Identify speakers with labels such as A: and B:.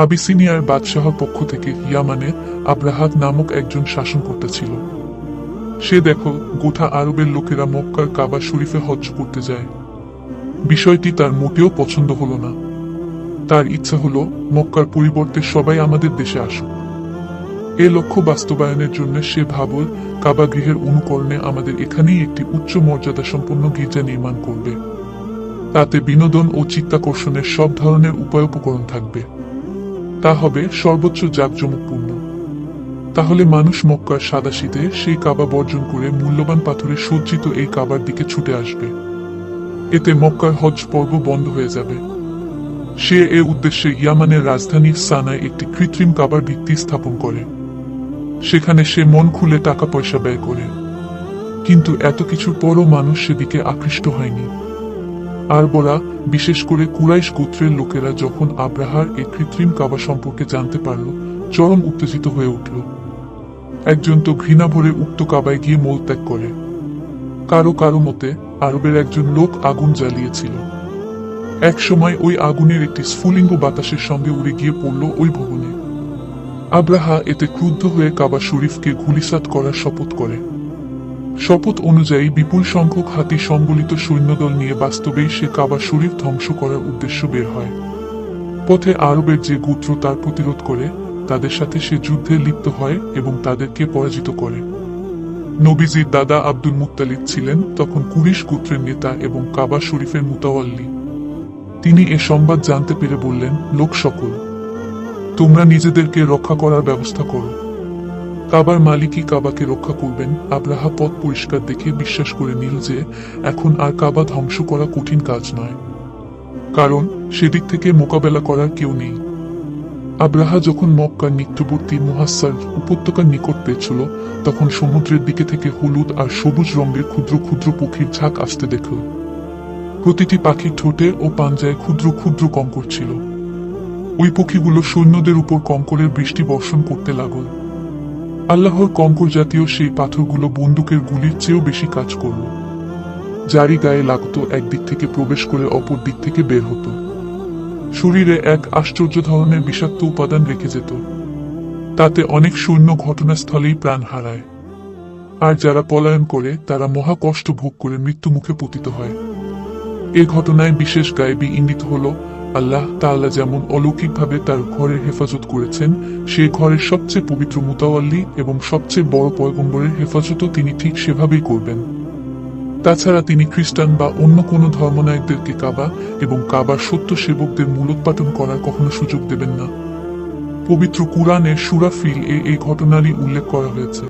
A: আবিসিনিয়ার বাদশাহর পক্ষ থেকে ইয়ামানে আব্রাহাত নামক একজন শাসনকর্তা ছিল। সে দেখো গোটা আরবের লোকেরা মক্কার কাবা শরীফে হজ্জ করতে যায়। বিষয়টি তার মোটেও পছন্দ হলো না। তার ইচ্ছা হলো মক্কার পরিবর্তে সবাই আমাদের দেশে আসুক। এ লক্ষ্য বাস্তবায়নের জন্য সে ভাবল কাবা গৃহের অনুকরণে আমাদের এখানেই একটি উচ্চ মর্যাদা সম্পন্ন গির্জা নির্মাণ করবে। তাতে বিনোদন ও চিত্তাকর্ষণের সব ধরনের উপায়োপকরণ থাকবে। তা হবে সর্বোচ্চ জাঁকজমকপূর্ণ। তাহলে মানুষ মক্কার সাদাশীতে সেই কাবা বর্জন করে মূল্যবান পাথরে সজ্জিত এই কাবার দিকে ছুটে আসবে। এতে মক্কার হজ্জ পর্ব বন্ধ হয়ে যাবে। সে এ উদ্দেশ্যে ইয়ামানের রাজধানী সানায় একটি কৃত্রিম কাবার ভিত্তি স্থাপন করে। সেখানে সে মন খুলে টাকা পয়সা ব্যয় করে। কিন্তু এত কিছুর পরও মানুষ সেদিকে আকৃষ্ট হয়নি। আরবরা, বিশেষ করে কুরাইশ গোত্রের লোকেরা যখন আব্রাহার এই কৃত্রিম কাবা সম্পর্কে জানতে পারল, চরম উত্তেজিত হয়ে উঠল। একজন তো ঘৃণা ভরে উক্ত কাবায় গিয়ে মলত্যাগ করে। কারো কারো মতে আরবের একজন লোক আগুন জ্বালিয়েছিল। এক সময় ওই আগুনের একটি স্ফুলিঙ্গ বাতাসের সঙ্গে উড়ে গিয়ে পড়ল ওই ভবনে। আব্রাহা এতে ক্রুদ্ধ হয়ে কাবা শরীফকে ধূলিসাৎ করার শপথ করে। শপথ অনুযায়ী বিপুল সংখ্যক হাতি সংবলিত সৈন্যদল নিয়ে বাস্তবেই সে কাবা শরীফ ধ্বংস করার উদ্দেশ্য বের হয়। পথে আরবের যে গোত্র তার প্রতিরোধ করে, তাদের সাথে সে যুদ্ধে লিপ্ত হয় এবং তাদেরকে পরাজিত করে। নবীজির দাদা আব্দুল মুত্তালিব ছিলেন তখন কুরিশ গোত্রের নেতা এবং কাবা শরীফের মুতাওয়াল্লি। তিনি এ সংবাদ জানতে পেরে বললেন, লোক সকল, তোমরা নিজেদেরকে রক্ষা করার ব্যবস্থা করো। কাবার মালিকই কাবাকে রক্ষা করবেন। আব্রাহা পথ পরিষ্কার দেখে বিশ্বাস করে নিল যে এখন আর কাবা ধ্বংস করা কঠিন কাজ নয়, কারণ সেদিক থেকে মোকাবেলা করার কেউ নেই। আব্রাহা যখন মক্কার নিকটবর্তী মুহাসসার উপত্যকার নিকট পেছল, তখন সমুদ্রের দিকে থেকে হলুদ আর সবুজ রঙের ক্ষুদ্র ক্ষুদ্র পক্ষীর ঝাঁক আসতে দেখল। প্রতিটি পাখির ঠোঁটে ও পাঞ্জায় ক্ষুদ্র ক্ষুদ্র কঙ্কর ছিল। ওই পক্ষীগুলো সৈন্যদের উপর কঙ্করের বৃষ্টি বর্ষণ করতে লাগল। আল্লাহর কঙ্কর জাতীয় সেই পাথরগুলো বন্দুকের গুলির চেয়েও বেশি কাজ করল। যারই গায়ে লাগত একদিক থেকে প্রবেশ করে অপর দিক থেকে বের হতো। শরীরে এক আশ্চর্য ধরনের বিষাক্ত উপাদান রেখে যেত। তাতে অনেক সৈন্য ঘটনাস্থলেই প্রাণ হারায়। আর যারা পলায়ন করে তারা মহা কষ্ট ভোগ করে মৃত্যু মুখে পতিত হয়। এ ঘটনায় বিশেষ গায়েবী ইঙ্গিত হল, আল্লাহ তাআলা যেমন অলৌকিকভাবে তার ঘরের হেফাজত করেছেন, সে ঘরের সবচেয়ে পবিত্র মুতাওয়াল্লি এবং সবচেয়ে বড় পয়গম্বরের হেফাজতও তিনি ঠিক সেভাবেই করবেন। তাছাড়া তিনি খ্রিস্টান বা অন্য কোনো ধর্মনায়কদেরকে কাবা এবং কাবার সত্য সেবকদের মূলোৎপাটন করার কখনো সুযোগ দেবেন না। পবিত্র কুরআনের সূরা ফিল এই ঘটনারই উল্লেখ করা হয়েছে।